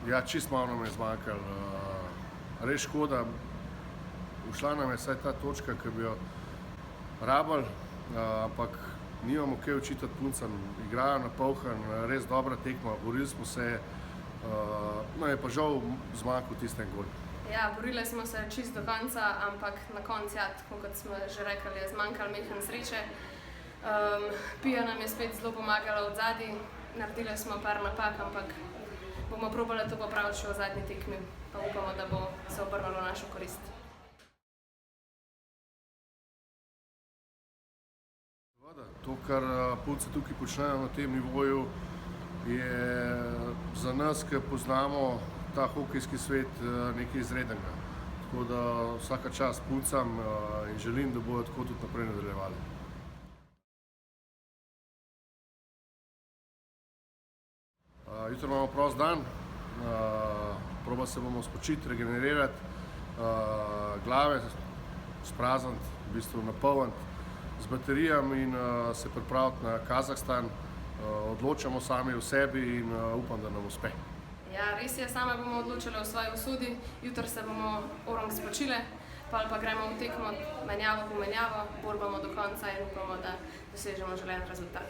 Ja, čist malo nam je zmanjkalo. Res škoda. Ušla nam je vsaj ta točka, ki bi jo rabili, ampak nimamo kaj očitati puncem. Igrajo napolhan, res dobra tekma, borili smo se, no je pa žal zmanjkal tisti en gol. Ja, borile smo se čist do konca, ampak na koncu, ja, tako kot smo že rekli, je zmanjkalo majhen sreče. Pija nam je spet zelo pomagala od zadaj, naredili smo par napak, ampak bomo probali to popraviti še v zadnji tekmi, pa upamo, da bo se obrnilo v našo korist. To, kar punce tukaj počnejo na tem nivoju, je za nas, ki poznamo ta hokejski svet, nekaj izrednega. Tako da vsaka čast puncam in želim, da bodo tako tudi naprej nadaljevali. Jutri imamo prost dan, probali se bomo spočiti, regenerirati, glave sprazniti, v bistvu napolniti z baterijami in se pripraviti na Kazahstan. Odločamo sami o sebi in upam, da nam uspe. Ja, res je, same bomo odločile o svoji usodi. Jutri se bomo orang spočile, pol pa gremo v tekmo menjavo po menjavo, borbamo do konca in upamo, da dosežemo želen rezultat.